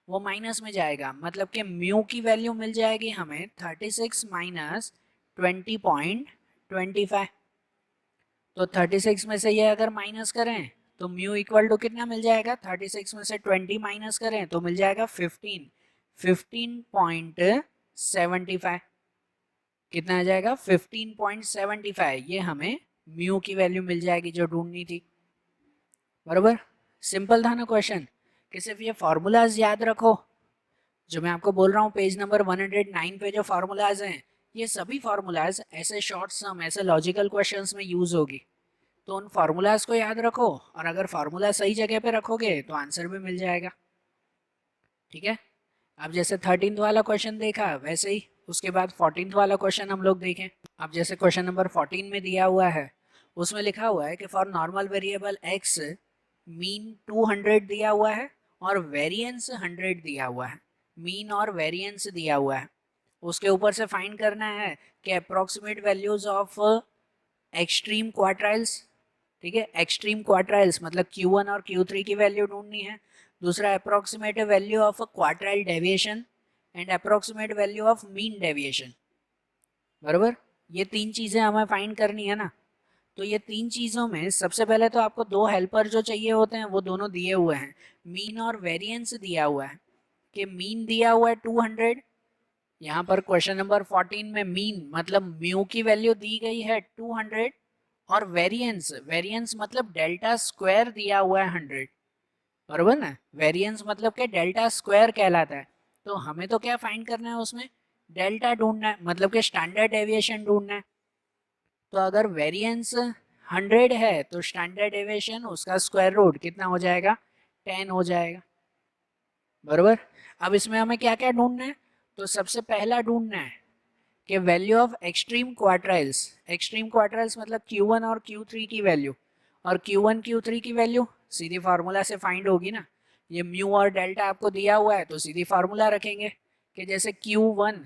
वो माइनस में जाएगा। मतलब कि म्यू की वैल्यू मिल जाएगी हमें 36 माइनस 20.25। तो 36 में से ये अगर माइनस करें तो म्यू इक्वल टू कितना मिल जाएगा, 36 में से 20 माइनस करें तो मिल जाएगा 15, 15.75। कितना आ जाएगा, 15.75। ये हमें म्यू की वैल्यू मिल जाएगी जो ढूंढनी थी, बराबर। सिंपल था ना क्वेश्चन, कि सिर्फ ये फॉर्मूलाज याद रखो जो मैं आपको बोल रहा हूँ पेज नंबर 109 पे जो फार्मूलाज हैं, ये सभी फार्मूलाज ऐसे शॉर्ट सम, ऐसे लॉजिकल क्वेश्चंस में यूज होगी। तो उन फार्मूलाज को याद रखो, और अगर फार्मूला सही जगह पे रखोगे तो आंसर भी मिल जाएगा, ठीक है। अब जैसे 13th वाला क्वेश्चन देखा वैसे ही उसके बाद 14th वाला क्वेश्चन हम लोग देखें। अब जैसे क्वेश्चन नंबर 14 में दिया हुआ है, उसमें लिखा हुआ है कि for normal variable x mean 200 दिया हुआ है और वेरिएंस 100 दिया हुआ है। मीन और वेरिएंस दिया हुआ है, उसके ऊपर से फाइंड करना है कि approximate values of extreme quartiles, ठीक है। एक्सट्रीम क्वार्टाइल्स मतलब Q1 और Q3 की वैल्यू ढूंढनी है। दूसरा approximate value of quartile deviation and approximate value of mean deviation, बराबर। ये तीन चीजें हमें फाइंड करनी है ना। तो ये तीन चीजों में सबसे पहले तो आपको दो हेल्पर जो चाहिए होते हैं वो दोनों दिए हुए हैं, मीन और वेरिएंस दिया हुआ है। कि मीन दिया हुआ है 200, यहाँ पर क्वेश्चन नंबर 14 में मीन मतलब म्यू की वैल्यू दी गई है 200, और वेरिएंस, वेरिएंस मतलब डेल्टा स्क्वायर दिया हुआ है 100, बराबर ना। वेरिएंस मतलब क्या, डेल्टा स्क्वायर कहलाता है। तो हमें तो क्या फाइंड करना है उसमें, डेल्टा ढूंढना है, मतलब कि स्टैंडर्ड डेविएशन ढूंढना है। तो अगर वेरिएंस 100 है तो स्टैंडर्ड डेविएशन उसका स्क्वायर रूट कितना हो जाएगा, 10 हो जाएगा, बराबर। अब इसमें हमें क्या क्या ढूंढना है, तो सबसे पहला ढूंढना है कि value of extreme quartiles. Extreme quartiles मतलब Q1 और Q3 की वैल्यू, और Q1 Q3 की वैल्यू सीधी फार्मूला से फाइंड होगी ना। ये म्यू और डेल्टा आपको दिया हुआ है तो सीधी फार्मूला रखेंगे कि जैसे Q1,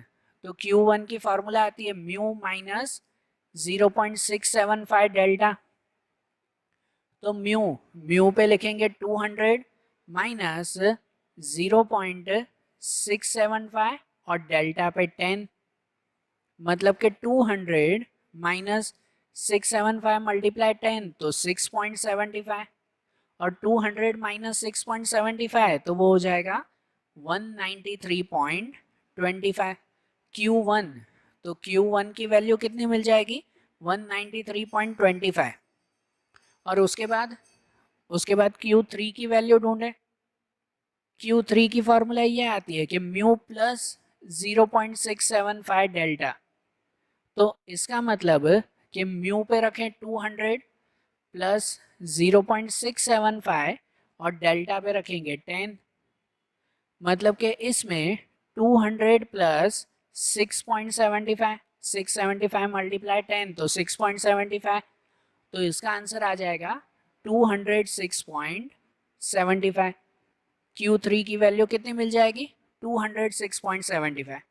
तो Q1 की फार्मूला आती है म्यू माइनस 0.675 डेल्टा। तो म्यू, म्यू पे लिखेंगे 200 माइनस 0.675 और डेल्टा पे 10। मतलब कि 200 माइनस 675 मल्टीप्लाई 10 तो 6.75, और 200 माइनस 6.75 तो वो हो जाएगा 193.25। Q1, तो Q1 की वैल्यू कितनी मिल जाएगी, 193.25। और उसके बाद Q3 की वैल्यू ढूंढे। Q3 की फॉर्मूला ये आती है कि म्यू प्लस 0.675 डेल्टा। तो इसका मतलब कि म्यू पे रखें 200 प्लस 0.675 और डेल्टा पे रखेंगे 10। मतलब कि इसमें 200 प्लस 6.75, 675 मल्टीप्लाई 10 तो 6.75, तो इसका आंसर आ जाएगा 206.75। Q3 की वैल्यू कितनी मिल जाएगी, 206.75।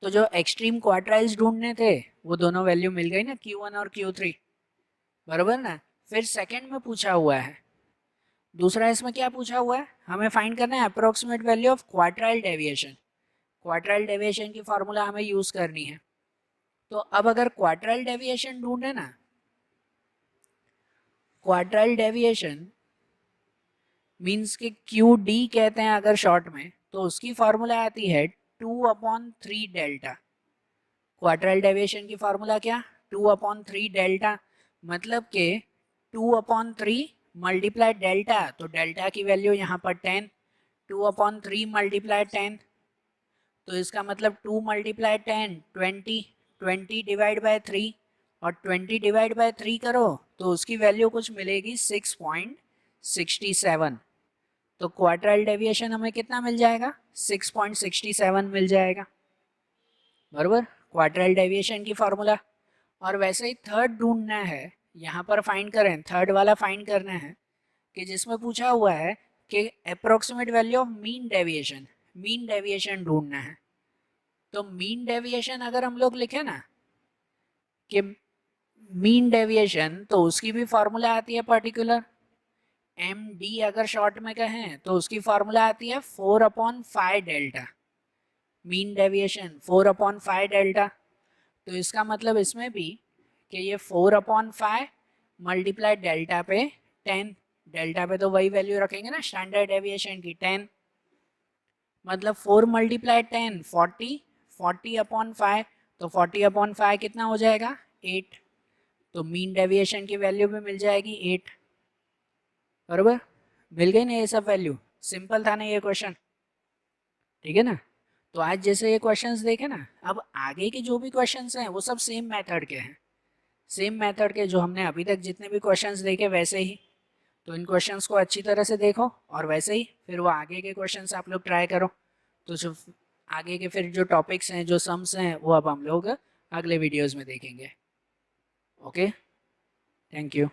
तो जो एक्सट्रीम क्वार्टाइल्स ढूंढने थे वो दोनों वैल्यू मिल गई ना, Q1 और Q3, बराबर ना। फिर सेकंड में पूछा हुआ है, दूसरा इसमें क्या पूछा हुआ है, हमें फाइंड करना है approximate value of quartile deviation. Quartile deviation की फॉर्मूला हमें यूज करनी है। तो अब अगर क्वार्टाइल डेविएशन ढूंढे ना, क्वार्टाइल डेविएशन मीन्स कि QD कहते हैं अगर शॉर्ट में, तो उसकी फॉर्मूला आती है 2/3 डेल्टा। क्वार्टाइल डेविएशन की फॉर्मूला क्या, 2/3 डेल्टा। मतलब कि 2/3 मल्टीप्लाई डेल्टा, तो डेल्टा की वैल्यू यहाँ पर 10, 2/3 मल्टीप्लाई 10, तो इसका मतलब 2 मल्टीप्लाई 10 20, 20 डिवाइड बाय 3, और 20 डिवाइड बाय 3 करो तो उसकी वैल्यू कुछ मिलेगी 6.67। तो क्वार्टाइल डेविएशन हमें कितना मिल जाएगा, 6.67 मिल जाएगा, बराबर, क्वार्टाइल डेविएशन की फॉर्मूला। और वैसे ही थर्ड ढूंढना है, यहाँ पर फाइंड करें, थर्ड वाला फाइंड करना है कि जिसमें पूछा हुआ है कि approximate value of mean deviation ढूंढना है। तो मीन डेविएशन अगर हम लोग लिखे ना कि मीन डेविएशन, तो उसकी भी फॉर्मूला आती है पर्टिकुलर, एम डी अगर शॉर्ट में कहें तो उसकी फॉर्मूला आती है 4/5 डेल्टा, मीन डेविएशन 4/5 डेल्टा। तो इसका मतलब इसमें भी कि ये 4/5 मल्टीप्लाई डेल्टा पे 10, डेल्टा पे तो वही वैल्यू रखेंगे ना स्टैंडर्ड डेविएशन की 10, मतलब 4 मल्टीप्लाई 10 40, 40/5, तो 40/5 कितना हो जाएगा 8, तो मीन डेविएशन की वैल्यू भी मिल जाएगी 8, बराबर, मिल गई ना ये सब वैल्यू। सिंपल था ना ये क्वेश्चन, ठीक है ना। तो आज जैसे ये क्वेश्चंस देखे ना, अब आगे के जो भी क्वेश्चंस हैं वो सब सेम मेथड के हैं, सेम मेथड के जो हमने अभी तक जितने भी क्वेश्चंस देखे वैसे ही। तो इन क्वेश्चंस को अच्छी तरह से देखो और वैसे ही फिर वो आगे के क्वेश्चंस आप लोग ट्राई करो। तो जो आगे के फिर जो टॉपिक्स हैं, जो सम्स हैं, वो अब हम लोग अगले वीडियोज़ में देखेंगे। Okay, thank you.